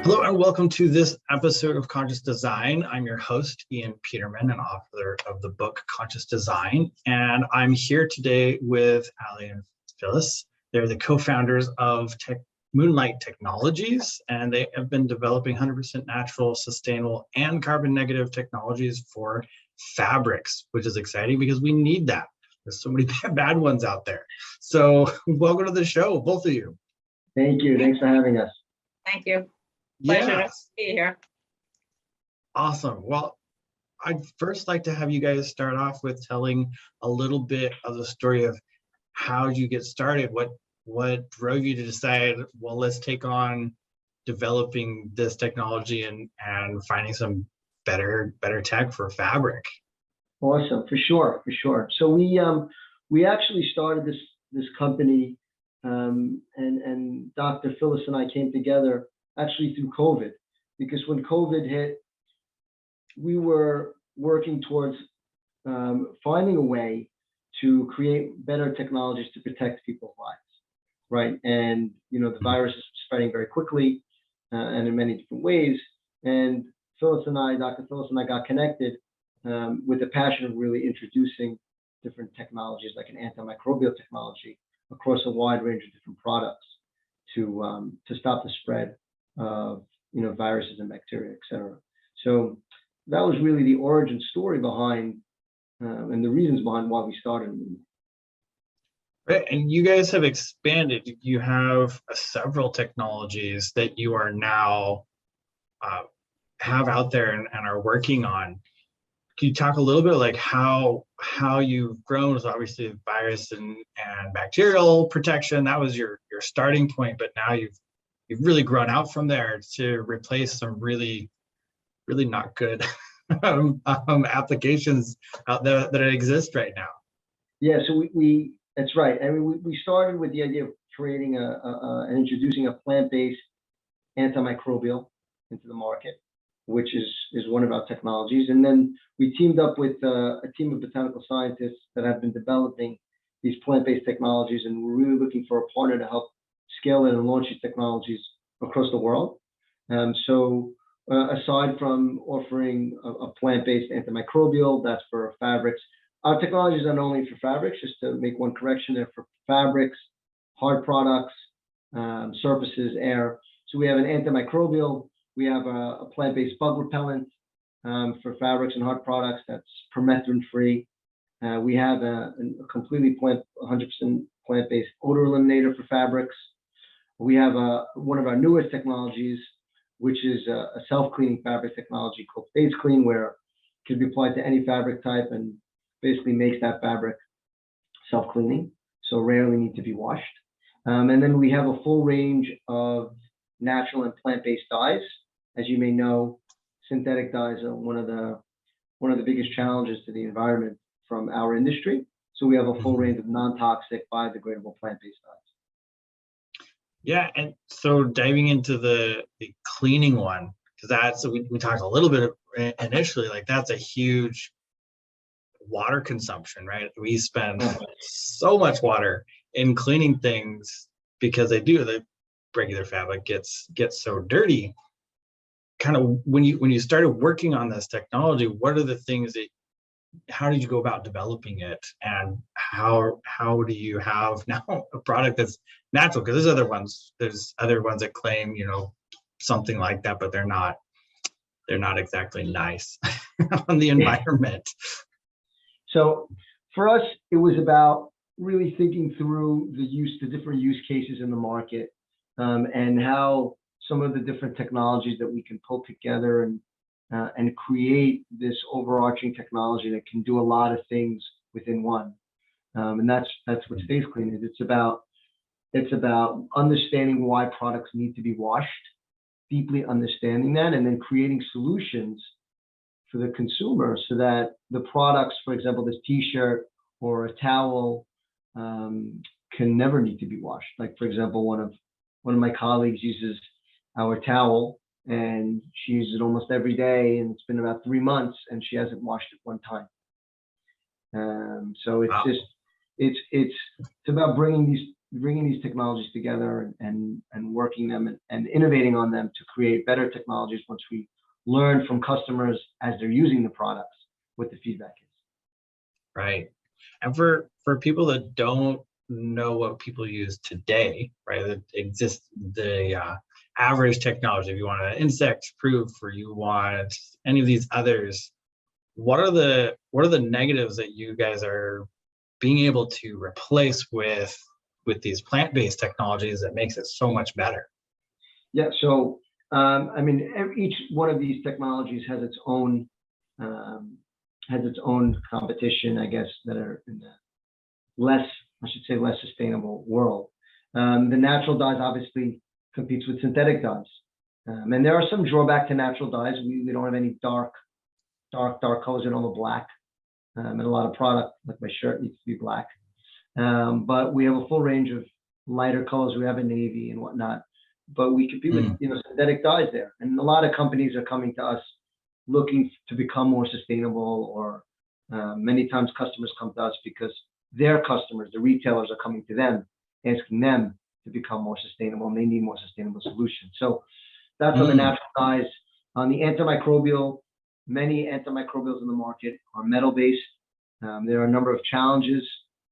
Hello and welcome to this episode of Conscious Design. I'm your host, Ian Peterman, and author of the book Conscious Design. And I'm here today with Allie and Phyllis. They're the co-founders of Moonlight Technologies, and they have been developing 100% natural, sustainable, and carbon negative technologies for fabrics, which is exciting because we need that. There's so many bad ones out there. So welcome to the show, both of you. Thank you. Thanks for having us. Thank you. Pleasure to Yes. be here. Awesome. Well, I'd first like to have you guys start off with telling a little bit of the story of how did you get started? What drove you to decide, well, let's take on developing this technology and finding some better tech for fabric? Awesome, for sure. So we actually started this company, and Dr. Phyllis and I came together actually through COVID, because when COVID hit, we were working towards finding a way to create better technologies to protect people's lives, right? And the virus is spreading very quickly and in many different ways. And Dr. Phyllis and I got connected with the passion of really introducing different technologies like an antimicrobial technology across a wide range of different products to stop the spread of viruses and bacteria, et cetera. So that was really the origin story behind and the reasons behind why we started. Right, and you guys have expanded. You have several technologies that you are now have out there and are working on. Can you talk a little bit like how you've grown? So obviously virus and bacterial protection, that was your starting point, but now you've really grown out from there to replace some really not good applications out there that exist right now. Yeah, so we that's right. I mean, we started with the idea of creating and introducing a plant-based antimicrobial into the market, which is one of our technologies. And then we teamed up with a team of botanical scientists that have been developing these plant-based technologies, and we're really looking for a partner to help scale it and launch these technologies across the world. So aside from offering a plant-based antimicrobial, that's for fabrics. Our technologies are not only for fabrics, just to make one correction, they're for fabrics, hard products, surfaces, air. So we have an antimicrobial, we have a plant-based bug repellent for fabrics and hard products that's permethrin-free. We have a completely 100% plant-based odor eliminator for fabrics. We have one of our newest technologies, which is a self-cleaning fabric technology called Phase Clean, where it can be applied to any fabric type and basically makes that fabric self-cleaning, so rarely need to be washed. And then we have a full range of natural and plant-based dyes. As you may know, synthetic dyes are one of the biggest challenges to the environment from our industry. So we have a full range of non-toxic, biodegradable plant-based dyes. Yeah, and so diving into the cleaning one, because we talked a little bit initially, like that's a huge water consumption, right? We spend so much water in cleaning things because the regular fabric gets so dirty. Kind of when you started working on this technology, what are the things how did you go about developing it, and how do you have now a product that's natural? Because there's other ones that claim something like that, but they're not exactly nice on the environment. So for us, it was about really thinking through the different use cases in the market, and how some of the different technologies that we can pull together and create this overarching technology that can do a lot of things within one. And that's what Phase Clean is. It's about understanding why products need to be washed, deeply understanding that, and then creating solutions for the consumer so that the products, for example, this T-shirt or a towel, can never need to be washed. Like, for example, one of my colleagues uses our towel, and she uses it almost every day, and it's been about 3 months, and she hasn't washed it one time. So it's Wow. just it's about bringing bringing these technologies together and working them and innovating on them to create better technologies once we learn from customers as they're using the products, what the feedback is. Right. And for people that don't know what people use today, right? That exists the average technology. If you want an insect proof or you want any of these others, what are the negatives that you guys are being able to replace with these plant-based technologies that makes it so much better? Yeah. So I mean, each one of these technologies has its own competition, I guess, that are in the less sustainable world. The natural dyes obviously competes with synthetic dyes, and there are some drawback to natural dyes. We don't have any dark colors in all the black, and a lot of product, like my shirt, needs to be black. But we have a full range of lighter colors. We have a navy and whatnot, but we compete with synthetic dyes there, and a lot of companies are coming to us looking to become more sustainable, or many times customers come to us because their customers, the retailers, are coming to them asking them to become more sustainable, and they need more sustainable solutions. So that's on the natural dyes. On the antimicrobial, many antimicrobials in the market are metal-based. There are a number of challenges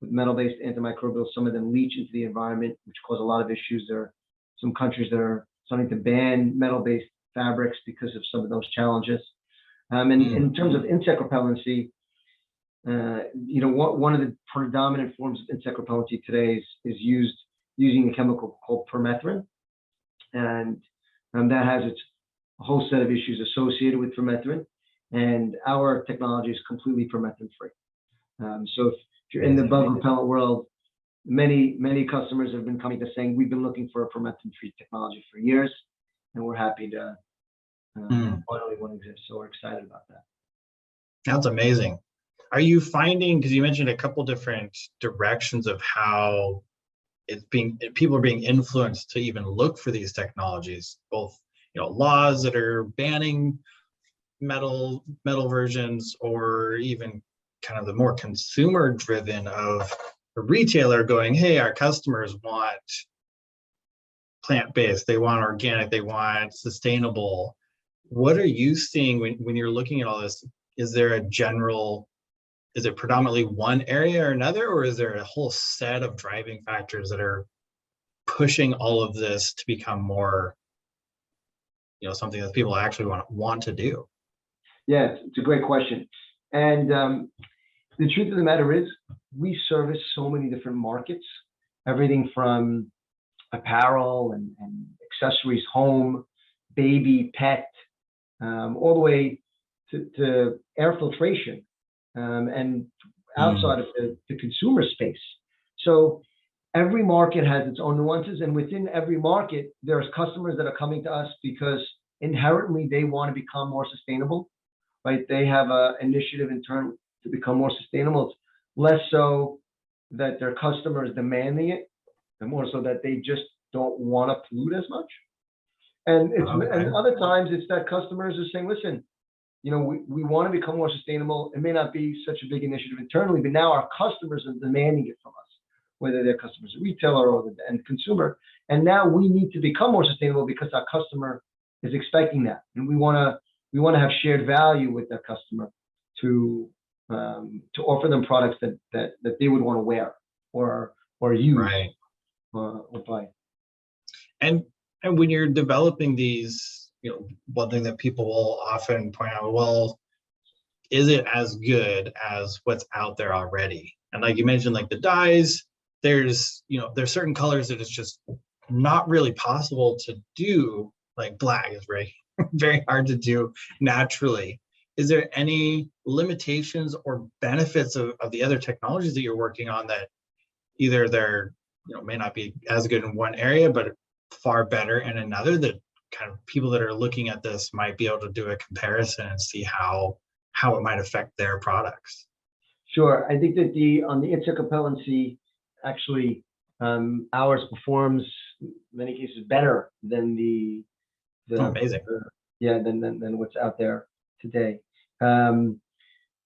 with metal-based antimicrobials. Some of them leach into the environment, which cause a lot of issues. There are some countries that are starting to ban metal-based fabrics because of some of those challenges. And in terms of insect repellency, one of the predominant forms of insect repellency today is using a chemical called permethrin, and that has its whole set of issues associated with permethrin. And our technology is completely permethrin free. So if you're in the bug repellent world, many customers have been coming to saying, we've been looking for a permethrin free technology for years, and we're happy to finally one exists. So we're excited about that. That's amazing. Are you finding, because you mentioned a couple different directions of how people are being influenced to even look for these technologies, both laws that are banning metal versions, or even kind of the more consumer driven of a retailer going, hey, our customers want plant-based, they want organic, they want sustainable. What are you seeing when you're looking at all this? Is it predominantly one area or another, or is there a whole set of driving factors that are pushing all of this to become more, something that people actually want to do? Yeah, it's a great question. And the truth of the matter is, we service so many different markets, everything from apparel and accessories, home, baby, pet, all the way to air filtration, and outside of the consumer space. So every market has its own nuances, and within every market, there's customers that are coming to us because inherently they want to become more sustainable, right? They have an initiative in turn to become more sustainable. It's less so that their customer is demanding it, and more so that they just don't want to pollute as much. And and other times it's that customers are saying, listen, we want to become more sustainable. It may not be such a big initiative internally, but now our customers are demanding it from us, whether their customers are retailer or the end consumer. And now we need to become more sustainable because our customer is expecting that, and we want to have shared value with that customer to offer them products that they would want to wear or use, right, or buy. And when you're developing these, one thing that people will often point out, well, is it as good as what's out there already? And like you mentioned, like the dyes, there's certain colors that it's just not really possible to do. Like black is very, very hard to do naturally. Is there any limitations or benefits of the other technologies that you're working on that either they're, may not be as good in one area, but far better in another, that kind of people that are looking at this might be able to do a comparison and see how it might affect their products? Sure. I think that on the insect repellency, actually, ours performs in many cases better than amazing. Than what's out there today. On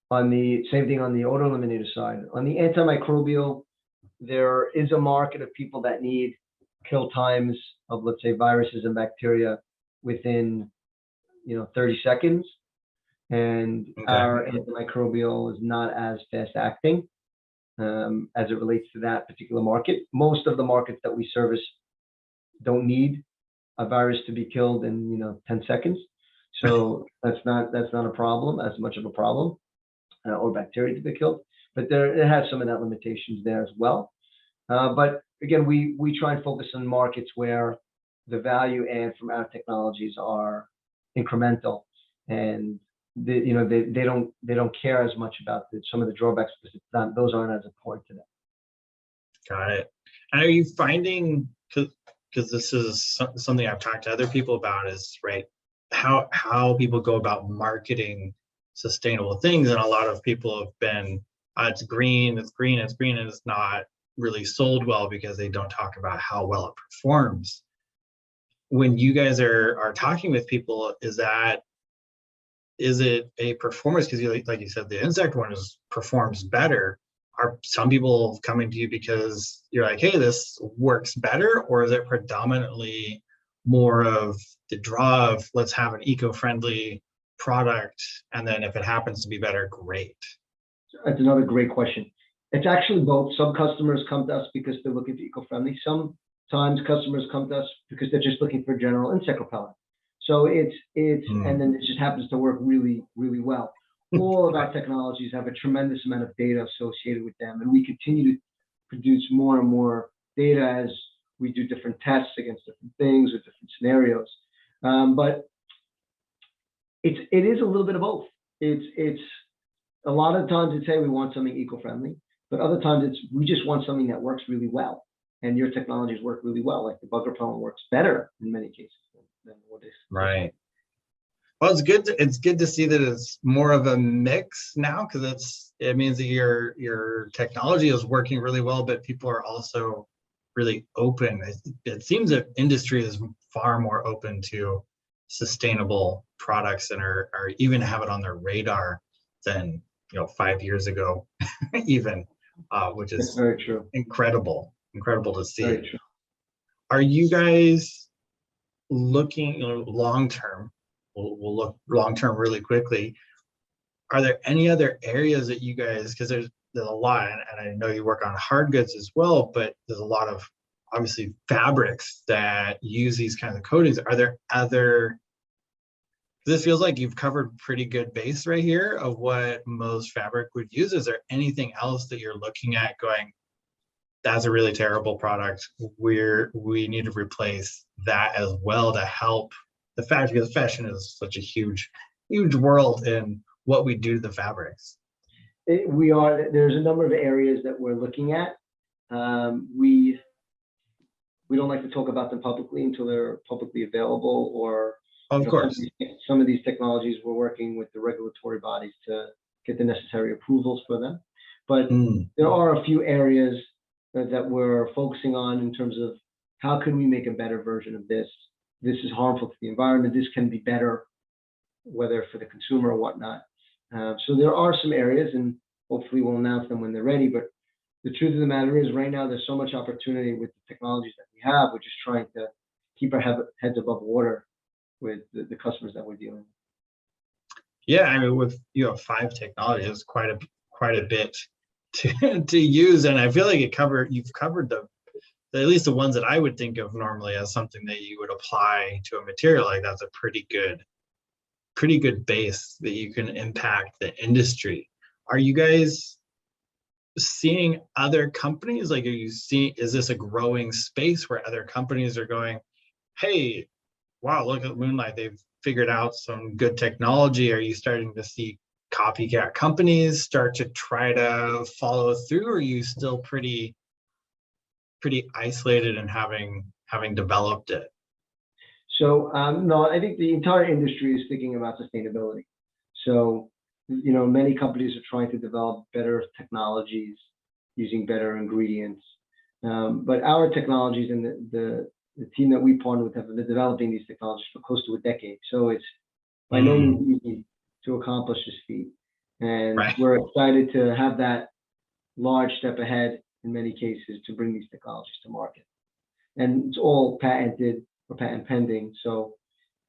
the same thing on the odor eliminator side. On the antimicrobial, there is a market of people that need kill times of, let's say, viruses and bacteria within, 30 seconds. And Okay. our antimicrobial is not as fast acting as it relates to that particular market. Most of the markets that we service don't need a virus to be killed in 10 seconds. So that's not a problem, as much of a problem, or bacteria to be killed. But it has some of that limitations there as well. But again, we try and focus on markets where the value add from our technologies are incremental, and they don't care as much about some of the drawbacks because those aren't as important to them. Got it. And are you finding, because this is something I've talked to other people about, is right how people go about marketing sustainable things, and a lot of people have been it's green, it's green, it's green, and it's not really sold well because they don't talk about how well it performs. When you guys are talking with people, is it a performance? Because like you said, the insect one performs better. Are some people coming to you because you're like, hey, this works better, or is it predominantly more of the draw of let's have an eco-friendly product, and then if it happens to be better, great? That's another great question. It's actually both. Some customers come to us because they're looking for eco-friendly. Sometimes customers come to us because they're just looking for general insect repellent. So it's and then it just happens to work really, really well. All of our technologies have a tremendous amount of data associated with them, and we continue to produce more and more data as we do different tests against different things or different scenarios. But it is a little bit of both. It's a lot of times it's, hey, we want something eco-friendly, but other times it's we just want something that works really well, and your technologies work really well. Like the bug repellent works better in many cases than what is right. Well, it's good to see that it's more of a mix now, because it means that your technology is working really well, but people are also really open. It seems that industry is far more open to sustainable products and are even have it on their radar than 5 years ago, even, which is very true. incredible to see. Very true. Are you guys looking long term? We'll look long term really quickly. Are there any other areas that you guys, because there's a lot, and I know you work on hard goods as well, but there's a lot of obviously fabrics that use these kinds of coatings. Are there other, this feels like you've covered pretty good base right here of what most fabric would use. Is there anything else that you're looking at going, that's a really terrible product, we need to replace that as well to help the fact, because fashion is such a huge world in what we do to the fabrics? There's a number of areas that we're looking at. We don't like to talk about them publicly until they're publicly available, or of course, some of these technologies we're working with the regulatory bodies to get the necessary approvals for them. But there are a few areas that we're focusing on in terms of how can we make a better version of this. This is harmful to the environment. This can be better, whether for the consumer or whatnot. So there are some areas, and hopefully we'll announce them when they're ready. But the truth of the matter is, right now there's so much opportunity with the technologies that we have. We're just trying to keep our heads above water with the customers that we're dealing with. Yeah, I mean, with 5 technologies, quite a bit to use, and I feel like you've covered at least the ones that I would think of normally as something that you would apply to a material. Like that's a pretty good base that you can impact the industry. Are you guys seeing other companies? Like, is this a growing space where other companies are going, hey, wow, look at Moonlight, they've figured out some good technology? Are you starting to see copycat companies start to try to follow through, or are you still pretty isolated in having developed it? So no, I think the entire industry is thinking about sustainability. So many companies are trying to develop better technologies using better ingredients. But our technologies and the team that we partner with have been developing these technologies for close to a decade. So it's by no means easy to accomplish this feat. And we're excited to have that large step ahead in many cases to bring these technologies to market. And it's all patented or patent pending. So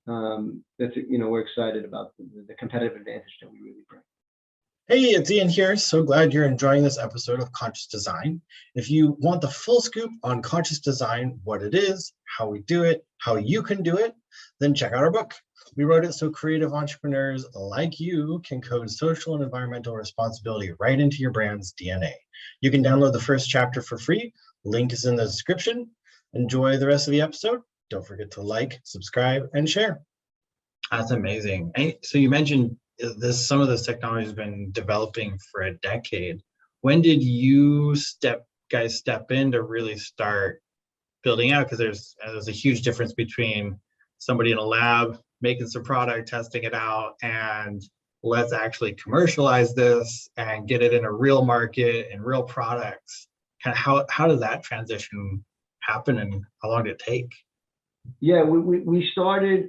that's, we're excited about the competitive advantage that we really bring. Hey, it's Ian here. So glad you're enjoying this episode of Conscious Design. If you want the full scoop on conscious design, what it is, how we do it, how you can do it, then check out our book. We wrote it so creative entrepreneurs like you can code social and environmental responsibility right into your brand's DNA. You can download the first chapter for free. Link is in the description. Enjoy the rest of the episode. Don't forget to like, subscribe, and share. That's amazing. And so you mentioned some of this technology has been developing for a decade. When did you guys step in to really start building out? Because there's a huge difference between somebody in a lab making some product, testing it out, and let's actually commercialize this and get it in a real market and real products. Kind of how did that transition happen, and how long did it take? Yeah, we started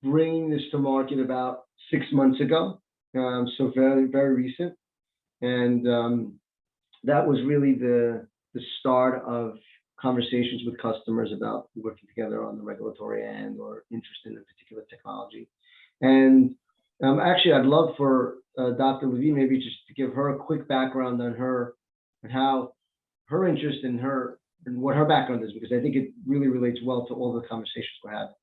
bringing this to market about 6 months ago, so very, very recent. And that was really the start of conversations with customers about working together on the regulatory end or interest in a particular technology. And actually, I'd love for Dr. Levine maybe just to give her a quick background on her and how her interest in her and what her background is, because I think it really relates well to all the conversations we're having.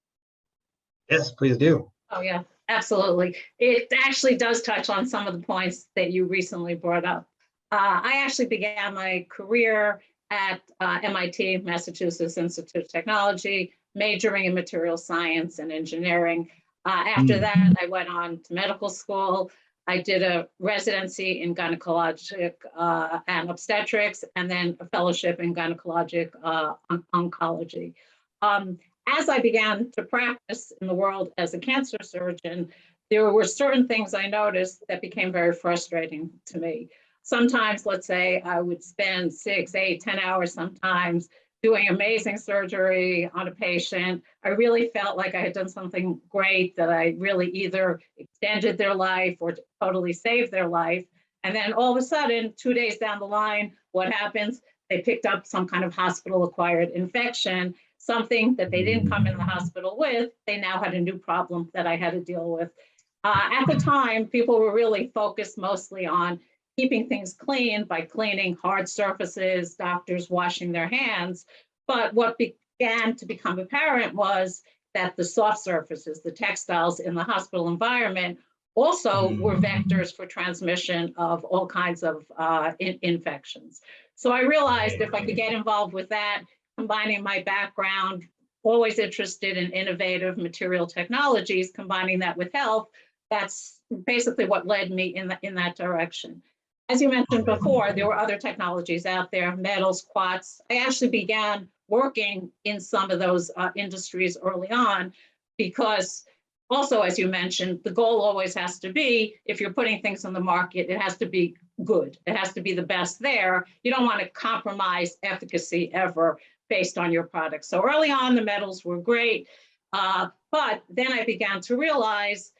Yes, please do. Oh, yeah, absolutely. It actually does touch on some of the points that you recently brought up. I actually began my career at MIT, Massachusetts Institute of Technology, majoring in material science and engineering. After that, I went on to medical school. I did a residency in gynecologic and obstetrics, and then a fellowship in gynecologic oncology. As I began to practice in the world as a cancer surgeon, there were certain things I noticed that became very frustrating to me. Sometimes, let's say, I would spend 6, 8, 10 hours sometimes doing amazing surgery on a patient. I really felt like I had done something great, that I really either extended their life or totally saved their life. And then all of a sudden, 2 days down the line, what happens? They picked up some kind of hospital-acquired infection, something that they didn't come in the hospital with. They now had a new problem that I had to deal with. At the time, people were really focused mostly on keeping things clean by cleaning hard surfaces, doctors washing their hands. But what began to become apparent was that the soft surfaces, the textiles in the hospital environment, also were vectors for transmission of all kinds of infections. So I realized if I could get involved with that, combining my background, always interested in innovative material technologies, combining that with health, that's basically what led me in that direction. As you mentioned before, there were other technologies out there, metals, quartz. I actually began working in some of those industries early on because also, as you mentioned, the goal always has to be, if you're putting things on the market, it has to be good. It has to be the best there. You don't want to compromise efficacy ever based on your product. So early on, the metals were great. But then I began to realize,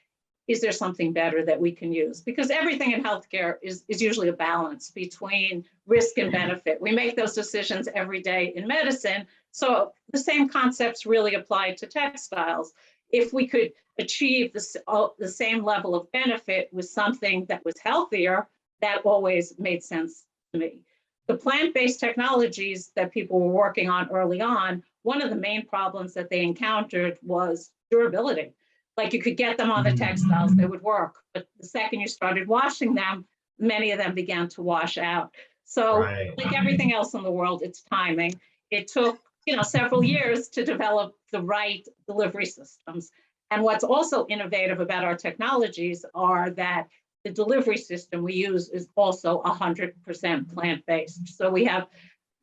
is there something better that we can use? Because everything in healthcare is usually a balance between risk and benefit. We make those decisions every day in medicine. So the same concepts really apply to textiles. If we could achieve the same level of benefit with something that was healthier, that always made sense to me. The plant-based technologies that people were working on early on, one of the main problems that they encountered was durability. Like you could get them on the textiles, they would work. But the second you started washing them, many of them began to wash out. So like everything else in the world, it's timing. It took several years to develop the right delivery systems. And what's also innovative about our technologies are that the delivery system we use is also 100% plant-based. So we have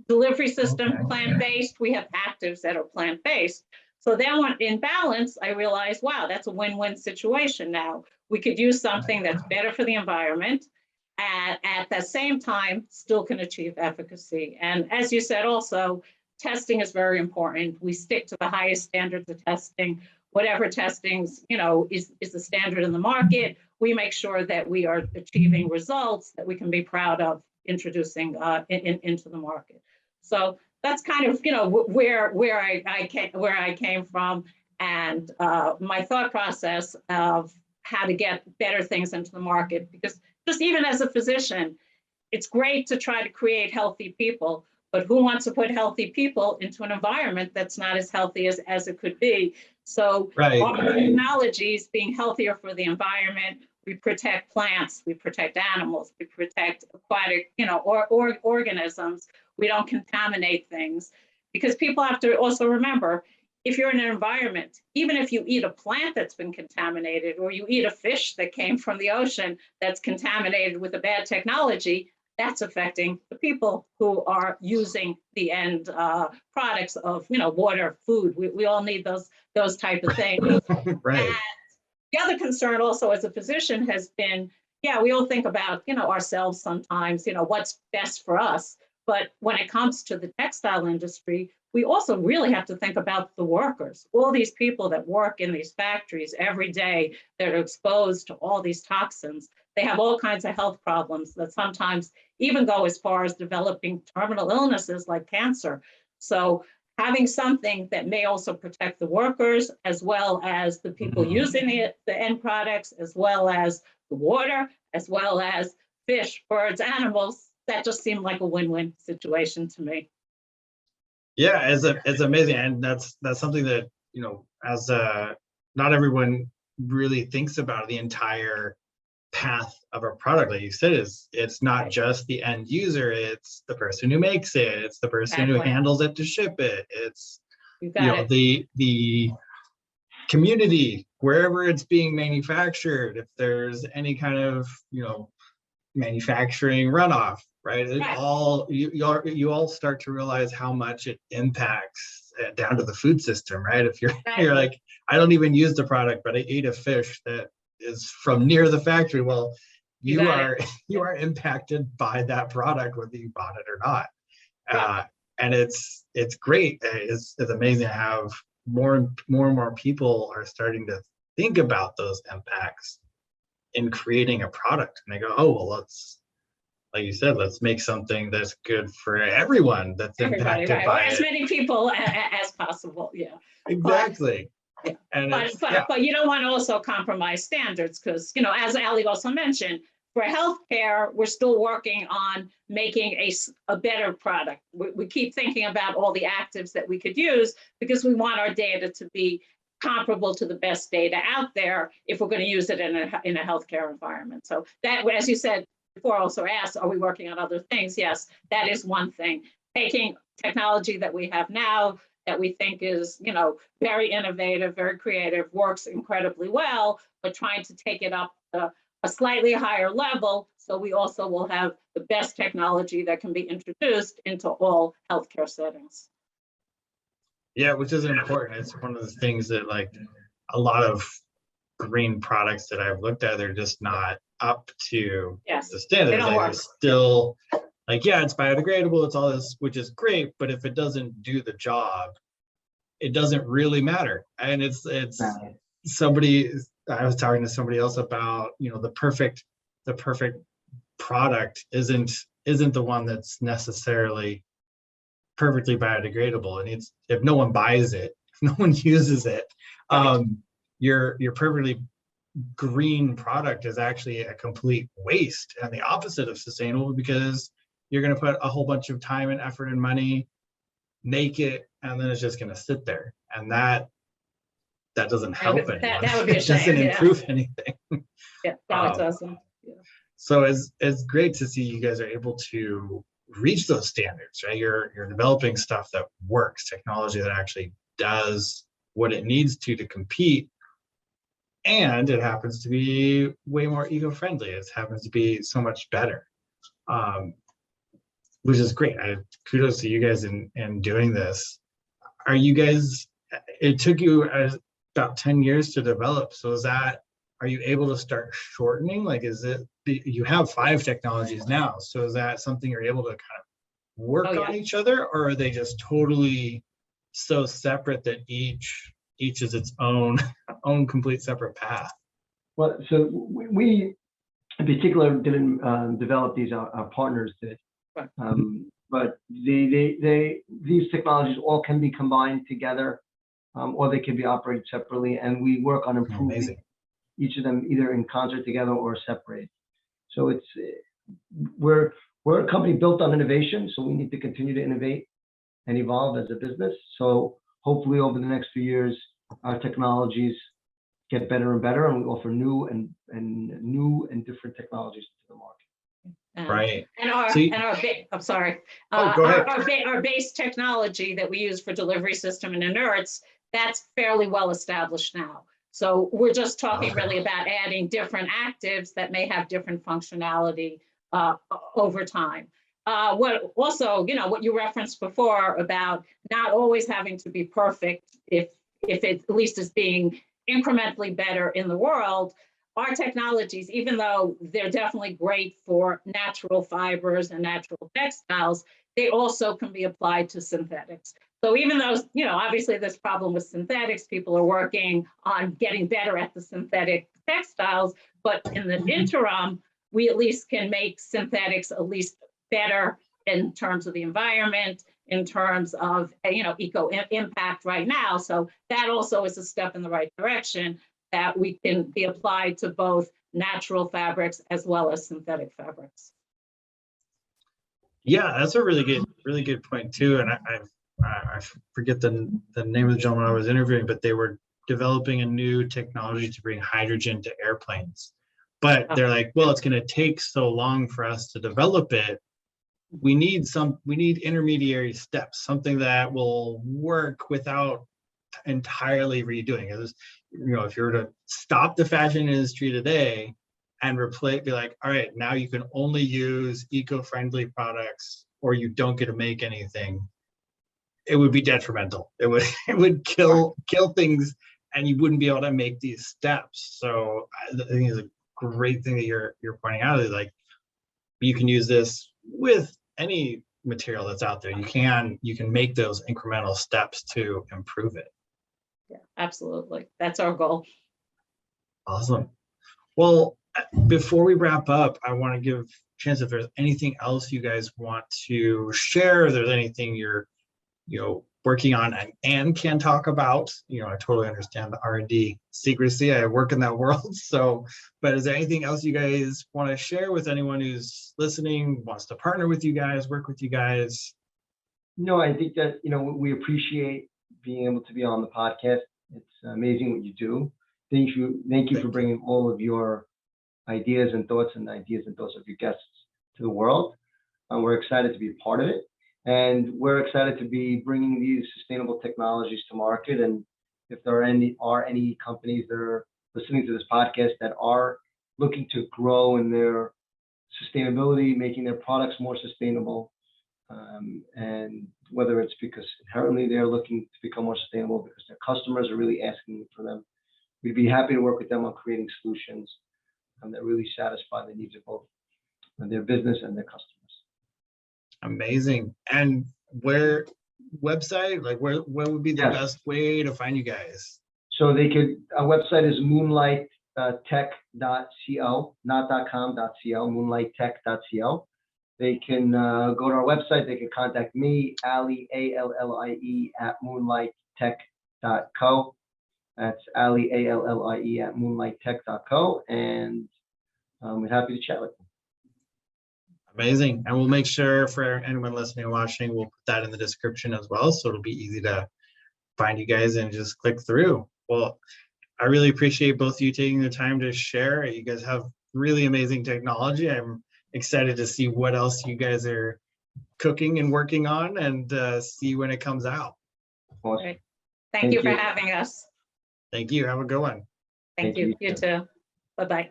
delivery system plant-based, we have actives that are plant-based. So then when in balance, I realized, wow, that's a win-win situation now. We could use something that's better for the environment and at the same time still can achieve efficacy. And as you said also, testing is very important. We stick to the highest standards of testing. Whatever testings, is the standard in the market, we make sure that we are achieving results that we can be proud of introducing into the market. So that's kind of, you know, where I came from, and my thought process of how to get better things into the market. Because just even as a physician, it's great to try to create healthy people, but who wants to put healthy people into an environment that's not as healthy as it could be? So Right. our technologies being healthier for the environment, we protect plants, we protect animals, we protect aquatic, you know, or organisms. We don't contaminate things, because people have to also remember, if you're in an environment, even if you eat a plant that's been contaminated, or you eat a fish that came from the ocean that's contaminated with a bad technology, that's affecting the people who are using the end products of, you know, water, food. We all need those type of things. Right. And the other concern also as a physician has been, yeah, we all think about, you know, ourselves sometimes, you know, what's best for us. But when it comes to the textile industry, we also really have to think about the workers, all these people that work in these factories every day that are exposed to all these toxins. They have all kinds of health problems that sometimes even go as far as developing terminal illnesses like cancer. So having something that may also protect the workers, as well as the people using the end products, as well as the water, as well as fish, birds, animals, that just seemed like a win-win situation to me. Yeah, it's amazing, and that's something that, you know, as not everyone really thinks about the entire path of a product. Like you said, it's not Right. just the end user, it's the person who makes it, it's the person who Exactly. handles it to ship it, it's, You you got know, it. the community wherever it's being manufactured, if there's any kind of, you know, manufacturing runoff, right? It Right. all you all start to realize how much it impacts down to the food system, right? If you're Exactly. like, I don't even use the product, but I ate a fish that is from near the factory. Well, You you got are it. you are impacted by that product whether you bought it or not. Yeah. And it's great. It's amazing how more and more people are starting to think about those impacts in creating a product, and they go, oh well, let's, like you said, let's make something that's good for everyone that's Everybody, impacted right? Or by as it. many people as possible. Yeah. But Exactly. yeah. And it's, But you don't want to also compromise standards, because, you know, as Allie also mentioned, for healthcare, we're still working on making a better product. We keep thinking about all the actives that we could use, because we want our data to be comparable to the best data out there if we're going to use it in a healthcare environment. So that, as you said before, also asked, are we working on other things? Yes, that is one thing. Taking technology that we have now that we think is, you know, very innovative, very creative, works incredibly well, but trying to take it up to a slightly higher level, so we also will have the best technology that can be introduced into all healthcare settings. yeah, which is important. It's one of the things that, like, a lot of green products that I've looked at, they're just not up to Yes, the they standards. don't Like, work. it's still like, yeah, it's biodegradable, it's all this, which is great, but if it doesn't do the job, it doesn't really matter. And it's Right. somebody, I was talking to somebody else about, you know, the perfect product isn't the one that's necessarily perfectly biodegradable. And it's, if no one buys it, if no one uses it, Right. your perfectly green product is actually a complete waste and the opposite of sustainable, because you're going to put a whole bunch of time and effort and money, make it, and then it's just going to sit there, and that doesn't help anyone. That would be a It doesn't shame. Yeah. improve anything. Yeah. No, it Um, doesn't. Yeah. so it's great to see you guys are able to reach those standards, right? You're developing stuff that works, technology that actually does what it needs to compete, and it happens to be way more eco-friendly. It happens to be so much better, which is great. Kudos to you guys in doing this. Are you guys? It took you about 10 years to develop. So are you able to start shortening? Like, is it, you have 5 technologies now? So is that something you're able to kind of work Oh, on yeah. each other, or are they just totally so separate that each is its own complete separate path? Well, so we in particular didn't develop these. Our partners did. Right. But these technologies all can be combined together, or they can be operated separately. And we work on improving Amazing. each of them either in concert together or separate. So it's we're a company built on innovation, so we need to continue to innovate and evolve as a business. So hopefully over the next few years, our technologies get better and better, and we offer new and different technologies to the market. Right. And our, So you- I'm sorry. Oh, go ahead. Our base technology that we use for delivery system and inerts, that's fairly well established now. So we're just talking Okay. really about adding different actives that may have different functionality over time. What also, what you referenced before about not always having to be perfect, if it at least is being incrementally better in the world, our technologies, even though they're definitely great for natural fibers and natural textiles, they also can be applied to synthetics. So even though, obviously this problem with synthetics, people are working on getting better at the synthetic textiles, but in the interim, we at least can make synthetics at least better in terms of the environment, in terms of, eco impact right now. So that also is a step in the right direction, that we can be applied to both natural fabrics as well as synthetic fabrics. Yeah, that's a really good point too. And I forget the name of the gentleman I was interviewing, but they were developing a new technology to bring hydrogen to airplanes. But they're like, well, it's going to take so long for us to develop it. We need intermediary steps, something that will work without entirely redoing it. If you were to stop the fashion industry today and be like, all right, now you can only use eco-friendly products or you don't get to make anything, it would be detrimental. It would kill things, and you wouldn't be able to make these steps. So I think it's a great thing that you're pointing out, is like, you can use this with any material that's out there. You can make those incremental steps to improve it. Yeah, absolutely. That's our goal. Awesome. Well, before we wrap up, I want to give a chance if there's anything else you guys want to share, if there's anything you're working on and can talk about. I totally understand the R&D secrecy. I work in that world. So, but is there anything else you guys want to share with anyone who's listening, wants to partner with you guys, work with you guys? No, I think that, we appreciate being able to be on the podcast. It's amazing what you do. Thank you for bringing all of your ideas and thoughts of your guests to the world. We're excited to be a part of it. And we're excited to be bringing these sustainable technologies to market. And if there are any companies that are listening to this podcast that are looking to grow in their sustainability, making their products more sustainable, and whether it's because inherently they're looking to become more sustainable because their customers are really asking for them, we'd be happy to work with them on creating solutions that really satisfy the needs of both their business and their customers. Amazing. And where would be the best way to find you guys? So our website is moonlighttech.co, not .com.co, moonlighttech.co. They can go to our website. They can contact me, Allie, ALLIE, at moonlighttech.co. That's Allie, ALLIE, at moonlighttech.co. And we're happy to chat with them. Amazing. And we'll make sure for anyone listening and watching, we'll put that in the description as well. So it'll be easy to find you guys and just click through. Well, I really appreciate both of you taking the time to share. You guys have really amazing technology. I'm excited to see what else you guys are cooking and working on, and see when it comes out. Awesome. Great. Thank you for having us. Thank you. Have a good one. Thank you. You too. Bye-bye.